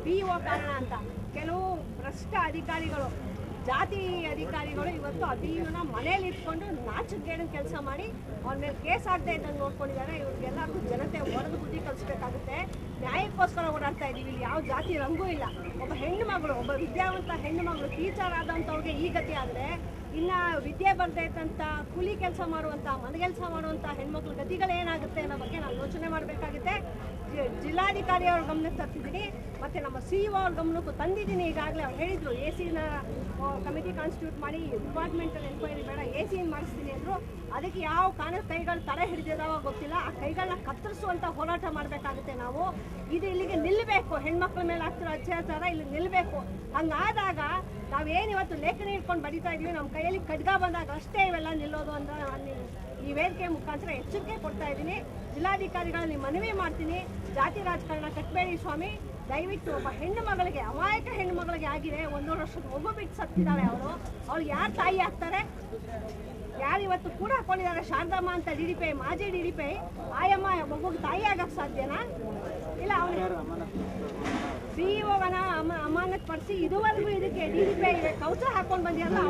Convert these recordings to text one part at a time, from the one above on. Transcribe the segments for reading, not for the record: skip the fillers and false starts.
PO ಕಾರಣ ಅಂತ. ಕೆಲವು ಭ್ರಷ್ಟ ಅಧಿಕಾರಿಗಳು, ಜಾತಿ ಅಧಿಕಾರಿಗಳು ಇವತ್ತು ಅಭಿಯುನ ಮನೇಲಿ ಇಟ್ಕೊಂಡು ನಾಚಿಕೆಗೇಡಿನ ಕೆಲಸ ಮಾಡಿ ಅವ್ರ ಮೇಲೆ ಕೇಸ್ ಆಗದೆ ಇದ್ದಂಗೆ ನೋಡ್ಕೊಂಡಿದ್ದಾರೆ. ಇವ್ರಿಗೆಲ್ಲರಿಗೂ ಜನತೆ ಹೊಡೆದು ಬುದ್ಧಿ ಕಲಿಸ್ಬೇಕಾಗುತ್ತೆ. ನ್ಯಾಯಕ್ಕೋಸ್ಕರ ಓಡಾಡ್ತಾ ಇದ್ದೀವಿ. ಇಲ್ಲಿ ಯಾವ ಜಾತಿ ರಂಗೂ ಇಲ್ಲ. ಒಬ್ಬ ಹೆಣ್ಣು ಮಗಳು, ಒಬ್ಬ ವಿದ್ಯಾವಂತ ಹೆಣ್ಣು ಮಗಳು ಟೀಚರ್ ಆದಂಥವ್ರಿಗೆ ಈ ಗತಿ ಆದರೆ ಇನ್ನು ವಿದ್ಯೆ ಬರದೇ ಇದ್ದಂಥ ಕೂಲಿ ಕೆಲಸ ಮಾಡುವಂಥ, ಮನೆಗೆಲಸ ಮಾಡುವಂಥ ಹೆಣ್ಮಕ್ಳ ಗತಿಗಳೇನಾಗುತ್ತೆ ಅನ್ನೋ ಬಗ್ಗೆ ನಾವು ಯೋಚನೆ ಮಾಡಬೇಕಾಗುತ್ತೆ. ಜಿಲ್ಲಾಧಿಕಾರಿ ಅವ್ರ ಗಮನಕ್ಕೆ ತರ್ತಿದ್ದೀನಿ, ಮತ್ತು ನಮ್ಮ CEO ಅವ್ರ ಗಮನಕ್ಕೂ ತಂದಿದ್ದೀನಿ. ಈಗಾಗಲೇ ಅವ್ರು ಹೇಳಿದರು AC ಕಮಿಟಿ ಕಾನ್ಸ್ಟಿಟ್ಯೂಟ್ ಮಾಡಿ ಡಿಪಾರ್ಟ್ಮೆಂಟಲ್ ಎನ್ಕ್ವೈರಿ ಬೇಡ, AC ಮಾಡಿಸ್ತೀನಿ ಅಂದರು. ಅದಕ್ಕೆ ಯಾವ ಕೈಗಳು ತಡೆ ಹಿಡಿದಿದಾವ ಗೊತ್ತಿಲ್ಲ. ಆ ಕೈಗಳನ್ನ ಕತ್ತರಿಸುವಂಥ ಹೋರಾಟ ಮಾಡಬೇಕಾಗುತ್ತೆ ನಾವು. ಇದು ಇಲ್ಲಿಗೆ ನಿಲ್ಲಬೇಕು. ಹೆಣ್ಮಕ್ಳ ಮೇಲೆ ಆಗ್ತಿರೋ ಅತ್ಯಾಚಾರ ಇಲ್ಲಿ ನಿಲ್ಲಬೇಕು. ಹಂಗಾದಾಗ ನಾವೇನಿವತ್ತು ಲೇಖನಿ ಇಟ್ಕೊಂಡು ಬಡಿತಾ ಇದೀವಿ, ನಮ್ಮ ಕೈಯಲ್ಲಿ ಖಡ್ಗ ಬಂದಾಗ ಅಷ್ಟೇ ಇವೆಲ್ಲ ನಿಲ್ಲೋದು ಅಂತ ಈ ವೇದಿಕೆ ಮುಖಾಂತರ ಎಚ್ಚರಿಕೆ ಕೊಡ್ತಾ ಇದ್ದೀನಿ. ಜಿಲ್ಲಾಧಿಕಾರಿಗಳಲ್ಲಿ ಮನವಿ ಮಾಡ್ತೀನಿ, ಜಾತಿ ರಾಜಕಾರಣ ಕಟ್ಟಬೇಡಿ ಸ್ವಾಮಿ. ದಯವಿಟ್ಟು ಒಬ್ಬ ಹೆಣ್ಣು ಮಗಳಿಗೆ, ಅಮಾಯಕ ಹೆಣ್ಣು ಮಗಳಿಗೆ ಆಗಿದೆ, 1.5 ವರ್ಷದ ಮಗು ಬಿಟ್ಟು ಸತ್ತಿದ್ದಾಳೆ. ಅವಳು ಯಾರು ತಾಯಿ ಆಗ್ತಾರೆ? ಯಾರು ಇವತ್ತು ಕೂಡ ಹಾಕೊಂಡಿದ್ದಾರೆ? ಶಾರದಮ್ಮ ಅಂತ DDPI, ಮಾಜಿ DDPI ಆಯಮ್ಮ ಮಗುಗೆ ತಾಯಿ ಆಗಕ್ಕೆ ಸಾಧ್ಯನಾ? ಇಲ್ಲ. ಅವನು CEO ಅಮಾನತ್ ಪಡಿಸಿ ಇದುವರೆಗೂ ಇದಕ್ಕೆ DDPI ಕೌಚ ಹಾಕೊಂಡು ಬಂದಿರಲ್ಲ.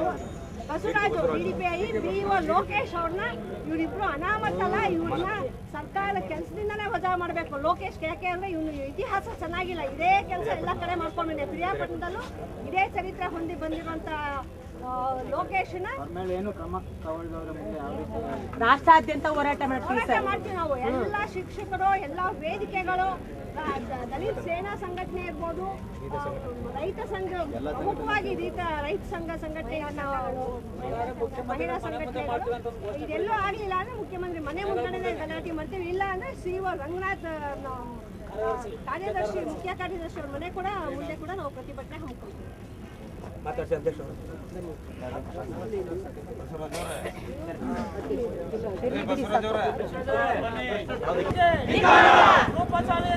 ಬಸವರಾಜು DDPI, PO ಲೋಕೇಶ್ ಅವ್ರನ್ನ, ಇವರಿಬ್ರು ಅನಾಮತ್ತಲ್ಲ. ಇವ್ರನ್ನ ಸರ್ಕಾರ ಕೆಲಸದಿಂದನೇ ವಜಾ ಮಾಡಬೇಕು. ಲೋಕೇಶ್ ಯಾಕೆ ಅಂದರೆ ಇವನು ಇತಿಹಾಸ ಚೆನ್ನಾಗಿಲ್ಲ. ಇದೇ ಕೆಲಸ ಎಲ್ಲ ಕಡೆ ಮಾಡ್ಕೊಂಡಿದೆ. ಪ್ರಿಯಾಪಟ್ಟಣದಲ್ಲೂ ಇದೇ ಚರಿತ್ರೆ ಹೊಂದಿ ಬಂದಿರುವಂಥ ಲೋಕೇಶನ ರಾಷ್ಟ್ರಾದ್ಯಂತ ಹೋರಾಟ ಮಾಡ್ತೀವಿ ನಾವು. ಎಲ್ಲ ಶಿಕ್ಷಕರು, ಎಲ್ಲ ವೇದಿಕೆಗಳು, ದಲಿತ ಸೇನಾ ಸಂಘಟನೆ ಇರ್ಬೋದು, ರೈತ ಸಂಘ, ಪ್ರಮುಖವಾಗಿ ರೈತ ಸಂಘಟನೆ, ಮಹಿಳಾ ಸಂಘಟನೆಗಳು, ಇದೆಲ್ಲೂ ಆಗಲಿಲ್ಲ ಅಂದ್ರೆ ಮುಖ್ಯಮಂತ್ರಿ ಮನೆ ಮುಂದೆ ಗಲಾಟೆ ಮಾಡ್ತೀವಿ. ಇಲ್ಲ ಅಂದ್ರೆ CEO ರಂಗನಾಥ್ ಕಾರ್ಯದರ್ಶಿ, ಮುಖ್ಯ ಕಾರ್ಯದರ್ಶಿ ಅವ್ರ ಮನೆ ಕೂಡ ಮುಂದೆ ಕೂಡ ನಾವು ಪ್ರತಿಭಟನೆ ಹಮ್ಮಿಕೊಳ್ತೀವಿ. ಮಾತಾಡ್ಸಿ ಅಧ್ಯಕ್ಷರು.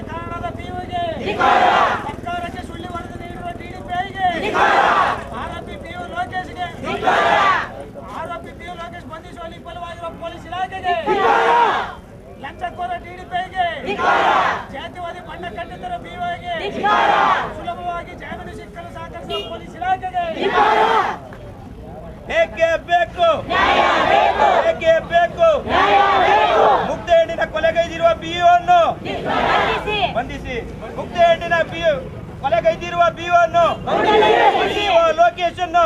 ಕಾರಣದ POಗೆ, ಸರ್ಕಾರಕ್ಕೆ ಸುಳ್ಳು ವರದಿ ನೀಡುವ DDPIಗೆ, ಆರೋಪಿ PO ಲೋಕೇಶ್ಗೆ, ಆರೋಪಿ PO ಲೋಕೇಶ್ ಬಂಧಿಸುವಲ್ಲಿ ವಿಫಲವಾಗಿರುವ ಪೊಲೀಸ್ ಇಲಾಖೆಗೆ, ಲಂಚಕೋರ DDPIಗೆ, ಜಾತಿವಾದಿ ಬಣ್ಣ ಕಟ್ಟಿದ್ದರ POಗೆ, ಸುಲಭವಾಗಿ ಜಾಮೀನು ಸಿಕ್ಕಲು ಸಹಕರಿಸುವ ಪೊಲೀಸ್ ಇಲಾಖೆಗೆ ಏಕೆ ಬೇಕು? ಏಕೆ ಬೇಕು? ಮುಗ್ಧ ಹೆಣ್ಣಿನ ಕೊಲೆಗೈದಿರುವ PO ಅನ್ನು ಬಂಧಿಸಿ. ಮುಗ್ಧ ಹೆಣ್ಣಿನ ಕೊಲೆಗೈದಿರುವ PO ಅನ್ನು, PO ಲೋಕೇಶ್ ಅನ್ನು,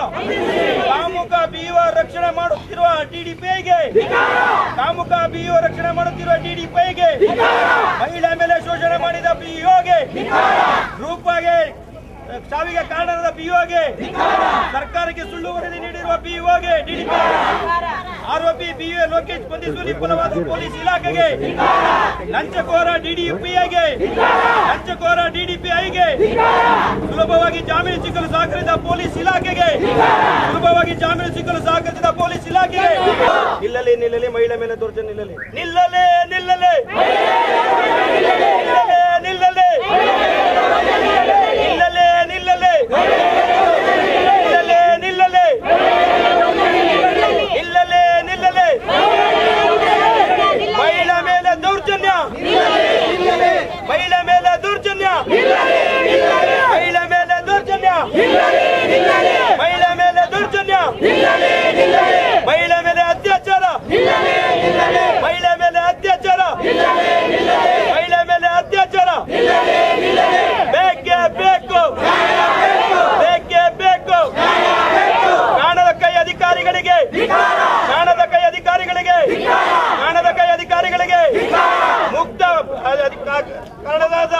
ಕಾಮುಕ PO ರಕ್ಷಣೆ ಮಾಡುತ್ತಿರುವ DDPIಗೆ, ಕಾಮುಕ PO ರಕ್ಷಣೆ ಮಾಡುತ್ತಿರುವ DDPIಗೆ, ಮಹಿಳೆ ಮೇಲೆ ಶೋಷಣೆ ಮಾಡಿದ POಗೆ, ರೂಪಾಗೆ ಸಾವಿಗೆ ಕಾರಣದ POಗೆ, ಸರ್ಕಾರಕ್ಕೆ ಸುಳ್ಳು ವರದಿ ನೀಡಿರುವ POಗೆ, ಆರೋಪಿ PO ಲೋಕೇಶ್ ಬಂಧಿಸುವಲ್ಲಿ ವಿಫಲವಾದ ಪೊಲೀಸ್ ಇಲಾಖೆಗೆ, ಲಂಚಕೋರ DDPIಗೆ, ಲಂಚಕೋರ DDPIಗೆ, ಸುಲಭವಾಗಿ ಜಾಮೀನು ಸಿಕ್ಕಲು ಸಹಕರಿಸಿದ ಪೊಲೀಸ್ ಇಲಾಖೆಗೆ, ಸುಲಭವಾಗಿ ಜಾಮೀನು ಸಿಕ್ಕಲು ಸಹಕರಿಸಿದ ಪೊಲೀಸ್ ಇಲಾಖೆಗೆ. ನಿಲ್ಲಲಿ, ನಿಲ್ಲಲಿ, ಮಹಿಳೆ ಮೇಲೆ ದೌರ್ಜನ್ಯ ನಿಲ್ಲಲಿ, ನಿಲ್ಲಲೇ, ನಿಲ್ಲಲೇ, ನಿಲ್ಲಲೇ, ನಿಲ್ಲಲೇ, ನಿಲ್ಲಲೇ, ನಿಲ್ಲಲೇ, ನಿಲ್ಲಲೇ, ನಿಲ್ಲಲೇ, ನಿಲ್ಲಲೇ, ನಿಲ್ಲಲೇ, ಮಹಿಳೆ ಮೇಲೆ ದೌರ್ಜನ್ಯ, ಮಹಿಳೆ ಮೇಲೆ ದೌರ್ಜನ್ಯ, ಮಹಿಳೆ ಮೇಲೆ ದೌರ್ಜನ್ಯ, ಮಹಿಳೆ ಮೇಲೆ ದೌರ್ಜನ್ಯ, ಮಹಿಳೆ ಮೇಲೆ ಅತ್ಯಾಚಾರ, ಮಹಿಳೆ ಮೇಲೆ ಅತ್ಯಾಚಾರ, ಮಹಿಳೆ ಮೇಲೆ ಅತ್ಯಾಚಾರ. ಬೇಕೇ ಬೇಕು, ಬೇಕೇ ಬೇಕು. ಕಾಣದ ಕೈ ಅಧಿಕಾರಿಗಳಿಗೆ, ಕಾಣದ ಕೈ ಅಧಿಕಾರಿಗಳಿಗೆ, ಕಾಣದ ಕೈ ಅಧಿಕಾರಿಗಳಿಗೆ, ಮುಕ್ತ ಕಾರಣದಾದ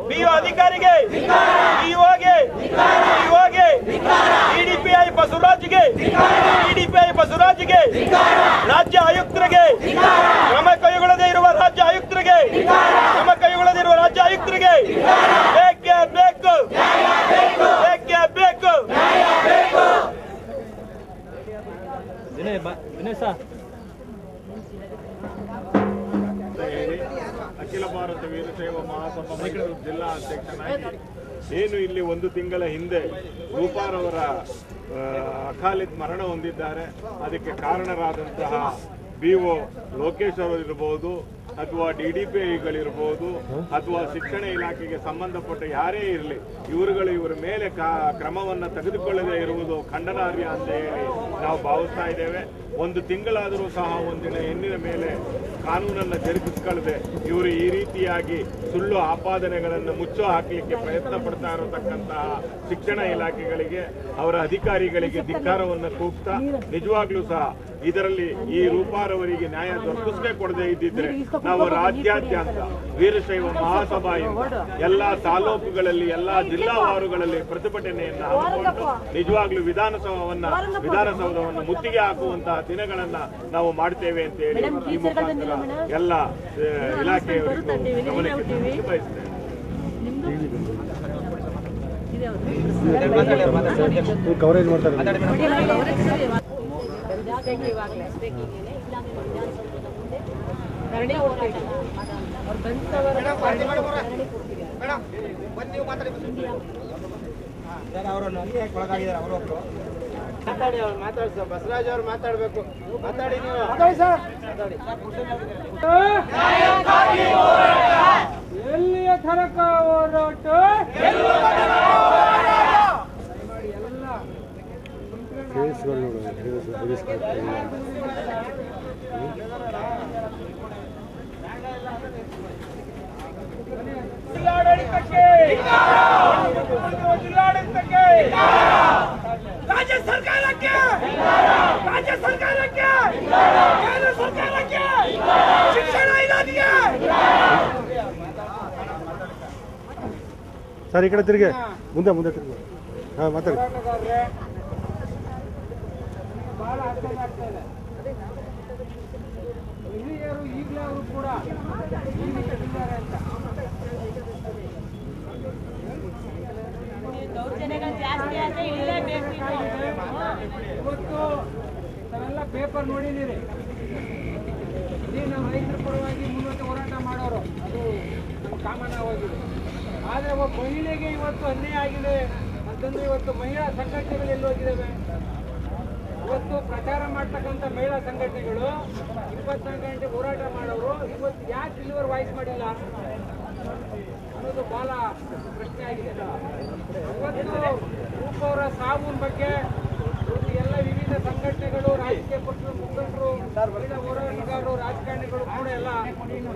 PO ಅಧಿಕಾರಿಗೆ, POಗೆ, DDPI ಬಸವರಾಜ್ಗೆ, DDPI ಬಸವರಾಜ್ಗೆ, ರಾಜ್ಯ ಆಯುಕ್ತರಿಗೆ, ಕ್ರಮ ಕೈಗೊಳ್ಳದೇ ಇರುವ ರಾಜ್ಯ ಆಯುಕ್ತರಿಗೆ, ಕ್ರಮ ಕೈಗೊಳ್ಳದೇ ಇರುವ ರಾಜ್ಯ ಆಯುಕ್ತರಿಗೆ ಬೇಕೇ ಬೇಕು, ಬೇಕೇ ಬೇಕು. ಅಖಿಲ ಭಾರತ ವೀರಶೈವ ಮಹಾಸಭಾ ಜಿಲ್ಲಾ ಅಧ್ಯಕ್ಷನಾಗಿ ಏನು ಇಲ್ಲಿ 1 ತಿಂಗಳ ಹಿಂದೆ ರೂಪಾರವರ ಅಕಾಲಿಕ ಮರಣ ಹೊಂದಿದ್ದಾರೆ. ಅದಕ್ಕೆ ಕಾರಣರಾದಂತಹ BO ಲೋಕೇಶ್ ಅವರು ಇರಬಹುದು, ಅಥವಾ DDPIಗಳಿರ್ಬೋದು ಅಥವಾ ಶಿಕ್ಷಣ ಇಲಾಖೆಗೆ ಸಂಬಂಧಪಟ್ಟ ಯಾರೇ ಇರಲಿ ಇವರ ಮೇಲೆ ಕ್ರಮವನ್ನು ತೆಗೆದುಕೊಳ್ಳದೇ ಇರುವುದು ಖಂಡನಾರ್ಹ ಅಂತ ಹೇಳಿ ನಾವು ಭಾವಿಸ್ತಾ ಇದ್ದೇವೆ. ಒಂದು ತಿಂಗಳಾದರೂ ಸಹ ಒಂದಿನ ಹೆಣ್ಣಿನ ಮೇಲೆ ಕಾನೂನನ್ನು ಜರುಗಿಸಿಕೊಳ್ಳದೆ ಇವರು ಈ ರೀತಿಯಾಗಿ ಸುಳ್ಳು ಆಪಾದನೆಗಳನ್ನು ಮುಚ್ಚೋ ಹಾಕಲಿಕ್ಕೆ ಪ್ರಯತ್ನ ಪಡ್ತಾ ಇರತಕ್ಕಂತಹ ಶಿಕ್ಷಣ ಇಲಾಖೆಗಳಿಗೆ ಅವರ ಅಧಿಕಾರಿಗಳಿಗೆ ಧಿಕ್ಕಾರವನ್ನು ಕೂಗ್ತಾ ನಿಜವಾಗ್ಲೂ ಸಹ ಇದರಲ್ಲಿ ಈ ರೂಪಾರವರಿಗೆ ನ್ಯಾಯ ದೊರಕಿಸೇ ಕೊಡದೇ ಇದ್ದಿದ್ರೆ ನಾವು ರಾಜ್ಯಾದ್ಯಂತ ವೀರಶೈವ ಮಹಾಸಭಾಯಿಂದ ಎಲ್ಲಾ ತಾಲೂಕುಗಳಲ್ಲಿ ಎಲ್ಲಾ ಜಿಲ್ಲಾವಾರುಗಳಲ್ಲಿ ಪ್ರತಿಭಟನೆಯನ್ನು ಹಮ್ಮಿಕೊಂಡು ನಿಜವಾಗ್ಲೂ ವಿಧಾನಸೌಧವನ್ನು ಮುತ್ತಿಗೆ ಹಾಕುವಂತಹ ದಿನಗಳನ್ನ ನಾವು ಮಾಡ್ತೇವೆ ಅಂತ ಹೇಳಿ ಈ ಮುಖಾಂತರ ಎಲ್ಲ ಇಲಾಖೆಯವರಿಗೂ ಗಮನಕ್ಕೆ ಬಯಸ್ತೇವೆ. ಕವರೇಜ್ ಮಾಡ್ತಾರೆ. ಮಾತಾಡಿ, ಅವ್ರು ಮಾತಾಡ್ಸ ಬಸವರಾಜ್ ಅವ್ರು ಮಾತಾಡ್ಬೇಕು. ಮಾತಾಡಿ, ನೀವು ಎಲ್ಲಿಯ ತನಕ ಹೋರಾಟ ಜಿಲ್ಲಾಡಳಿತಕ್ಕೆ ರಾಜ್ಯ ಸರ್ಕಾರಕ್ಕೆ ಕೇಂದ್ರ ಸರ್ಕಾರಕ್ಕೆ ಶಿಕ್ಷಣ ಇಲಾಖೆಗೆ ಸರ್ ಈ ಕಡೆ ತಿರುಗಿ ಮುಂದೆ ತಿರುಗಿ. ಹಾಂ ಮಾತಾಡಿ. ಬಹಳ ಆಶ್ಚರ್ಯ ಆಗ್ತಾ ಇದೆ. ಹಿರಿಯರು ಈಗಲೇ ಅವರು ಕೂಡ ಇದ್ದಾರೆ ಅಂತ ದೌರ್ಜನ್ಯಗಳು ಜಾಸ್ತಿ ಆದರೆ ಇರಲೇಬೇಕು. ಇವತ್ತು ನಾವೆಲ್ಲ ಪೇಪರ್ ನೋಡಿದ್ದೀರಿ. ಇಡೀ ನಾವು ರೈತರ ಪರವಾಗಿ ಮುನ್ನೋಟ ಹೋರಾಟ ಮಾಡೋರು, ಅದು ನಮ್ಮ ಕಾಮನ್ ಆಗೋಗಿದೆ. ಆದರೆ ಒಬ್ಬ ಮಹಿಳೆಗೆ ಇವತ್ತು ಅನ್ಯಾಯ ಆಗಿದೆ ಅಂತಂದ್ರೆ ಇವತ್ತು ಮಹಿಳಾ ಸಂಘಟನೆಗಳು ಎಲ್ಲಿ ಹೋಗಿದ್ದಾವೆ? ಇವತ್ತು ಪ್ರಚಾರ ಮಾಡ್ತಕ್ಕಂಥ ಮಹಿಳಾ ಸಂಘಟನೆಗಳು 24 ಗಂಟೆ ಹೋರಾಟ ಮಾಡೋರು ಇವತ್ತು ಯಾಕೆ ಇಲ್ಲಿವರೆಗೆ ವಾಯ್ಸ್ ಮಾಡಿಲ್ಲ ಅನ್ನೋದು ಬಹಳ ಪ್ರಶ್ನೆ ಆಗಿದೆ. ಇವತ್ತು ರೂಪ ಅವರ ಸಾವಿನ ಬಗ್ಗೆ ಎಲ್ಲ ವಿವಿಧ ಸಂಘಟನೆಗಳು, ರಾಜಕೀಯ ಪಕ್ಷದ ಮುಖಂಡರು, ಮಹಿಳಾ ಹೋರಾಟಗಾರರು, ರಾಜಕಾರಣಿಗಳು ಕೂಡ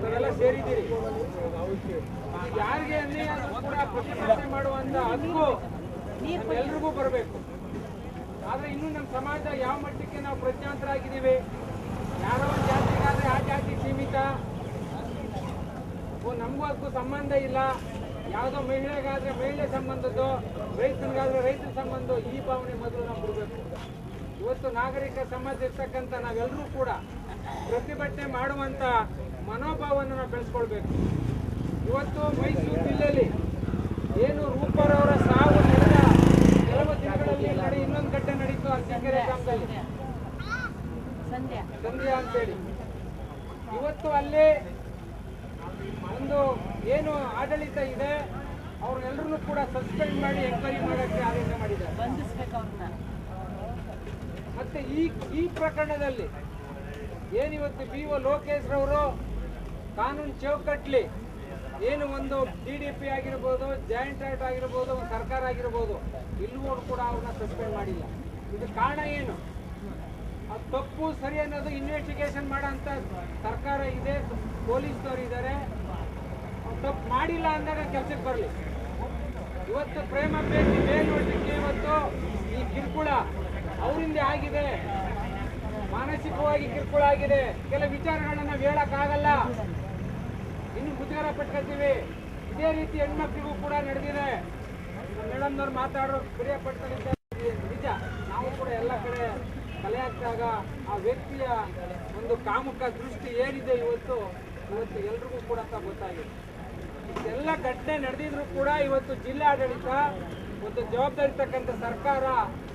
ನಾವೆಲ್ಲ ಸೇರಿದ್ದೀರಿ. ಯಾರಿಗೆ ಅನ್ಯಾಯ ಕೂಡ ಪ್ರತಿಭಟನೆ ಮಾಡುವಂತ ಹಕ್ಕು ಎಲ್ರಿಗೂ ಬರಬೇಕು. ಆದ್ರೆ ಇನ್ನು ನಮ್ಮ ಸಮಾಜ ಯಾವ ಮಟ್ಟಕ್ಕೆ ನಾವು ಪ್ರಜ್ಞಾಂತರಾಗಿದ್ದೀವಿ? ಯಾರೋ ಒಂದು ಜಾತಿಗಾದ್ರೆ ಆ ಜಾತಿ ಸೀಮಿತ, ನಮಗೂ ಅದಕ್ಕೂ ಸಂಬಂಧ ಇಲ್ಲ. ಯಾವುದೋ ಮಹಿಳೆಗಾದ್ರೆ ಮಹಿಳೆ ಸಂಬಂಧದ್ದು, ರೈತನಿಗಾದ್ರೆ ರೈತರ ಸಂಬಂಧ, ಈ ಭಾವನೆ ಮೊದಲು ನಾವು ಬಿಡಬೇಕು. ಇವತ್ತು ನಾಗರಿಕ ಸಮಾಜ ಇರ್ತಕ್ಕಂಥ ನಾವೆಲ್ಲರೂ ಕೂಡ ಪ್ರತಿಭಟನೆ ಮಾಡುವಂತ ಮನೋಭಾವವನ್ನು ನಾವು ಬೆಳೆಸ್ಕೊಳ್ಬೇಕು. ಇವತ್ತು ಮೈಸೂರು ಜಿಲ್ಲೆಯಲ್ಲಿ ಏನು ರೂಪರವರ ಸಾವು ನಡೆದ ಕೆಲವು ದಿನಗಳಲ್ಲಿ ಇನ್ನೊಂದು ಘಟನೆ ನಡೀತು ಅರಸೀಕೆರೆ ಗ್ರಾಮದಲ್ಲಿ, ಸಂಧ್ಯಾ ಅಂತೇಳಿ. ಇವತ್ತು ಅಲ್ಲಿ ಒಂದು ಏನು ಆಡಳಿತ ಇದೆ ಅವ್ರನ್ನೆಲ್ಲರೂ ಕೂಡ ಸಸ್ಪೆಂಡ್ ಮಾಡಿ ಎಂಕ್ವೈರಿ ಮಾಡೋಕ್ಕೆ ಆದೇಶ ಮಾಡಿದ್ದಾರೆ, ಬಂಧಿಸ್ಬೇಕು ಅವ್ರನ್ನ. ಮತ್ತೆ ಈ ಪ್ರಕರಣದಲ್ಲಿ ಏನಿವತ್ತು BO ಲೋಕೇಶ್ ರವರು ಕಾನೂನು ಚೌಕಟ್ಲಿ ಏನು ಒಂದು DDP ಆಗಿರ್ಬೋದು, ಜಾಯಿಂಟ್ ಆಕ್ಟ್ ಆಗಿರ್ಬೋದು, ಒಂದು ಸರ್ಕಾರ ಆಗಿರ್ಬೋದು, ಇಲ್ಲೂ ಕೂಡ ಅವ್ರನ್ನ ಸಸ್ಪೆಂಡ್ ಮಾಡಿಲ್ಲ. ಇದು ಕಾರಣ ಏನು? ಅದು ತಪ್ಪು ಸರಿ ಅನ್ನೋದು ಇನ್ವೆಸ್ಟಿಗೇಷನ್ ಮಾಡೋ ಅಂತ ಸರ್ಕಾರ ಇದೆ, ಪೊಲೀಸ್ನವರು ಇದ್ದಾರೆ. ತಪ್ಪು ಮಾಡಿಲ್ಲ ಅಂದಾಗ ಕೆಲಸಕ್ಕೆ ಬರಲಿ. ಇವತ್ತು ಪ್ರೇಮ ಬೇಸಿ ಮೇಲ್ನೋಟಕ್ಕೆ ಇವತ್ತು ಈ ಕಿರುಕುಳ ಅವರಿಂದ ಆಗಿದೆ, ಮಾನಸಿಕವಾಗಿ ಕಿರುಕುಳ ಆಗಿದೆ. ಕೆಲವು ವಿಚಾರಗಳನ್ನ ನಾವು ಹೇಳಕ್ಕಾಗಲ್ಲ, ಇನ್ನು ಮುಜುಗರ ಪಟ್ಕೊತೀವಿ. ಇದೇ ರೀತಿ ಹೆಣ್ಮಕ್ಳಿಗೂ ಕೂಡ ನಡೆದಿದೆ. ಮೇಡಮ್ನವ್ರು ಮಾತಾಡೋ ಪ್ರಿಯಪಟ್ಟಂತ ನಿಜ. ನಾವು ಕೂಡ ಎಲ್ಲ ಕಡೆ ಕಲೆ ಹಾಕಿದಾಗ ಆ ವ್ಯಕ್ತಿಯ ಒಂದು ಕಾಮುಕ ದೃಷ್ಟಿ ಏನಿದೆ ಇವತ್ತು ಎಲ್ರಿಗೂ ಕೂಡ ಗೊತ್ತಾಗಿದೆ. ಎಲ್ಲ ಘಟನೆ ನಡೆದಿದ್ರು ಕೂಡ ಇವತ್ತು ಜಿಲ್ಲಾಡಳಿತ, ಒಂದು ಜವಾಬ್ದಾರಿ ಇರ್ತಕ್ಕಂಥ ಸರ್ಕಾರ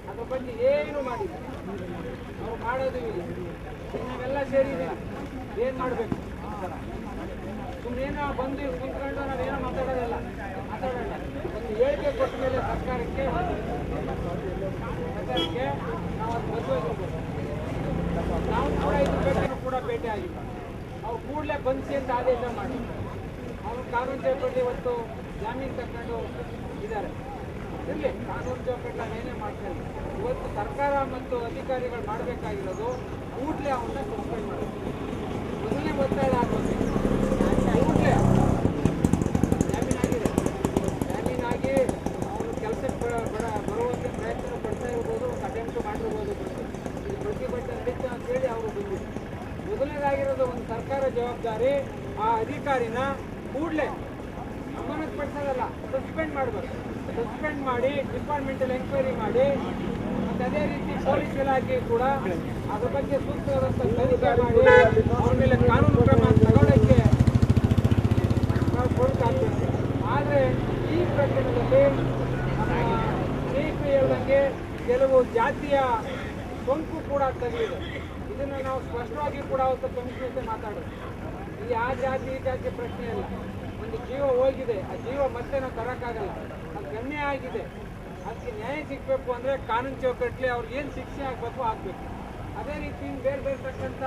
ಅದ್ರ ಬಗ್ಗೆ ಏನು ಮಾಡಿಲ್ಲ. ನಾವು ಮಾಡೋದು ಇಲ್ಲ. ನಾವೆಲ್ಲ ಸೇರಿದ್ದೀವಿ, ಏನು ಮಾಡಬೇಕು? ಸುಮ್ಮನೇನೋ ಬಂದು ಕುಂತ್ಕೊಂಡು ನಾವೇನೋ ಮಾತಾಡೋಣ. ಒಂದು ಹೇಳಿಕೆ ಕೊಟ್ಟ ಮೇಲೆ ಸರ್ಕಾರಕ್ಕೆ ನಾವು ಅದು ಮದುವೆ ನಾವು ಕೂಡ ಇದ್ರ ಬಗ್ಗೆ ಕೂಡ ಭೇಟಿ ಆಗಿಲ್ಲ. ಅವ್ರು ಕೂಡಲೇ ಬಂಧಿಸಿ ಅಂತ ಆದೇಶ ಮಾಡಿ ಅವ್ರು ಕಾನೂನು ಚೌಕಟ್ಟು ಇವತ್ತು ಜಾಮೀನು ತಗೊಂಡು ಇದ್ದಾರೆ. ಇರಲಿ, ಕಾನೂನು ಚೌಕಟ್ಟು ನಾವೇನೇ ಮಾಡ್ತಾರೆ. ಇವತ್ತು ಸರ್ಕಾರ ಮತ್ತು ಅಧಿಕಾರಿಗಳು ಮಾಡಬೇಕಾಗಿರೋದು ಕೂಡಲೇ ಅವನ್ನ ಸಸ್ಪೆಂಡ್ ಮಾಡಬೇಕು. ಮೊದಲನೇ ಒತ್ತಡ ಆಗೋದು ಕೂಡಲೇ ಜಾಮೀನಾಗಿದೆ. ಜಾಮೀನಾಗಿ ಅವನು ಕೆಲಸಕ್ಕೆ ಬರುವಂಥ ಪ್ರಯತ್ನ ಪಡ್ತಾ ಇರ್ಬೋದು, ಅಟೆಂಪ್ಟ್ ಮಾಡಿರ್ಬೋದು. ಇದು ಪ್ರತಿಭಟನೆ ನಡೀತಾ ಅಂತೇಳಿ ಅವರು ಬಂದಿದ್ರು. ಮೊದಲನೇದಾಗಿರೋದು ಒಂದು ಸರ್ಕಾರ ಜವಾಬ್ದಾರಿ, ಆ ಅಧಿಕಾರಿನ ಕೂಡಲೇ ಅಮಾನತು ಪಡಿಸೋದಲ್ಲ, ಸಸ್ಪೆಂಡ್ ಮಾಡಬೇಕು. ಸಸ್ಪೆಂಡ್ ಮಾಡಿ ಡಿಪಾರ್ಟ್ಮೆಂಟಲ್ ಎಂಕ್ವೈರಿ ಮಾಡಿ, ಮತ್ತು ಅದೇ ರೀತಿ ಪೊಲೀಸ್ ಇಲಾಖೆ ಕೂಡ ಅದ್ರ ಬಗ್ಗೆ ಸೂಕ್ತವಾದಂಥ ತನಿಖೆ ಮಾಡಿ ಅವ್ರ ಮೇಲೆ ಕಾನೂನು ಕ್ರಮ ತಗೊಳ್ಳೋಕ್ಕೆ ನಾವು ಕೊಡಬೇಕಾಗ್ತದೆ. ಆದರೆ ಈ ಪ್ರಕರಣದಲ್ಲಿ ನಮ್ಮ ಸ್ನೇಹಿತರು ಹೇಳ್ದಂಗೆ ಕೆಲವು ಜಾತಿಯ ಸೋಂಕು ಕೂಡ ತಗಲಿದೆ. ಇದನ್ನು ನಾವು ಸ್ಪಷ್ಟವಾಗಿ ಕೂಡ ಅವತ್ತು ಕಮಿಷನ್ ಮಾತಾಡೋದು. ಇಲ್ಲಿ ಆ ಜಾತಿ ಈ ಜಾತಿ ಪ್ರಶ್ನೆ ಇಲ್ಲ. ಒಂದು ಜೀವ ಹೋಗಿದೆ, ಆ ಜೀವ ಮತ್ತೆ ನಾವು ತರೋಕ್ಕಾಗಲ್ಲ. ಅದು ಗಣ್ಯ ಆಗಿದೆ. ಅದಕ್ಕೆ ನ್ಯಾಯ ಸಿಗಬೇಕು ಅಂದರೆ ಕಾನೂನು ಚೌಕಟ್ಟಲ್ಲಿ ಅವ್ರಿಗೆ ಏನು ಶಿಕ್ಷೆ ಆಗಬೇಕು ಆಗಬೇಕು. ಅದೇ ರೀತಿ ಬೇರೆ ಬೇರೆ ತಕ್ಕಂಥ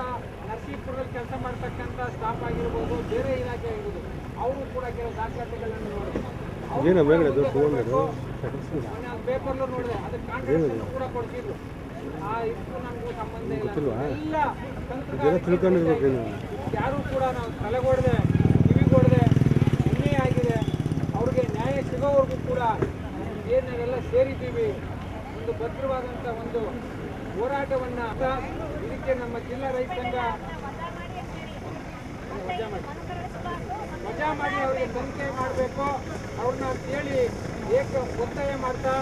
ನರಸೀಪುರದಲ್ಲಿ ಕೆಲಸ ಮಾಡ್ತಕ್ಕಂಥ ಸ್ಟಾಫ್ ಆಗಿರ್ಬೋದು, ಬೇರೆ ಇಲಾಖೆ ಆಗಿರ್ಬೋದು, ಅವರು ಕೂಡ ಕೆಲವು ದಾಖಲಾತಿಗಳನ್ನು ನೋಡಿದ್ರು. ಪೇಪರ್ಲು ನೋಡಿದೆ, ಅದಕ್ಕೆ ಕಾಂಟ್ರಾಕ್ಟ್ ಕೂಡ ಕೊಡ್ತಿದ್ರು. ಇದಕ್ಕೂ ನಮಗೂ ಸಂಬಂಧ ಇಲ್ಲ. ಎಲ್ಲ ಯಾರು ಕೂಡ ನಾವು ತಲೆಗೊಡದೆ ಕಿವಿಗೊಡದೆ ಅನ್ಯಾಯ ಆಗಿದೆ. ಅವ್ರಿಗೆ ನ್ಯಾಯ ಸಿಗೋವರೆಗೂ ಕೂಡ ಏನೆಲ್ಲ ಸೇರಿದ್ದೀವಿ, ಒಂದು ಭದ್ರವಾದಂಥ ಒಂದು ಹೋರಾಟವನ್ನು ಇದಕ್ಕೆ ನಮ್ಮ ಜಿಲ್ಲಾ ರೈತ ಸಂಘ ವಜಾ ಮಾಡಿ ಅವರಿಗೆ ತನಿಖೆ ಮಾಡಬೇಕು. ಅವ್ರನ್ನ ಕೇಳಿ ಒತ್ತಾಯ ಮಾಡ್ತಾ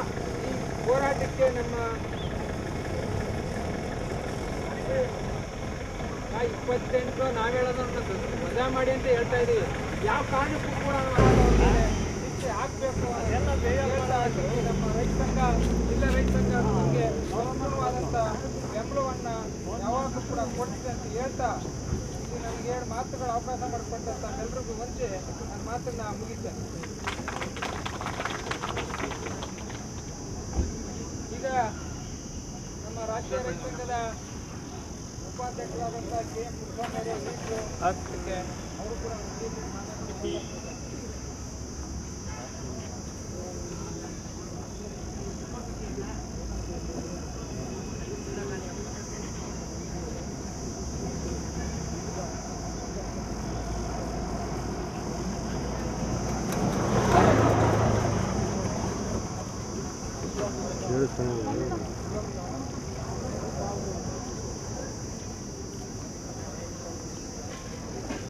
ಈ ಹೋರಾಟಕ್ಕೆ ನಮ್ಮ 28 ನಾವು ಹೇಳೋದನ್ನ ವಜಾ ಮಾಡಿ ಅಂತ ಹೇಳ್ತಾ ಇದ್ದೀವಿ. ಯಾವ ಕಾರಣಕ್ಕೂ ಕೂಡ ಶಿಕ್ಷೆ ಹಾಕಬೇಕು ನಮ್ಮ ರೈತ ಸಂಘ, ಜಿಲ್ಲಾ ರೈತ ಸಂಘ ನಮಗೆ ಸಂಪೂರ್ಣವಾದಂಥ ಬೆಂಬಲವನ್ನು ಯಾವಾಗಲೂ ಕೂಡ ಕೊಡ್ತಿದೆ ಅಂತ ಹೇಳ್ತಾ ನನಗೆ 2 ಮಾತುಗಳ ಅವಕಾಶ ಮಾಡಿಕೊಟ್ಟಂತ ಎಲ್ಲರಿಗೂ ಮುಂಚೆ ನನ್ನ ಮಾತನ್ನು ಮುಗಿಸ್ತೇನೆ. ಈಗ ನಮ್ಮ ರಾಷ್ಟ್ರೀಯ ರೈತ ಸಂಘದ ಉಪಾಧ್ಯಕ್ಷರಾದಂಥ KM ಮುಖ್ಯಮಂತ್ರಿ ಅವರು ಕೂಡ ಹೇಳ್ತಾನೆ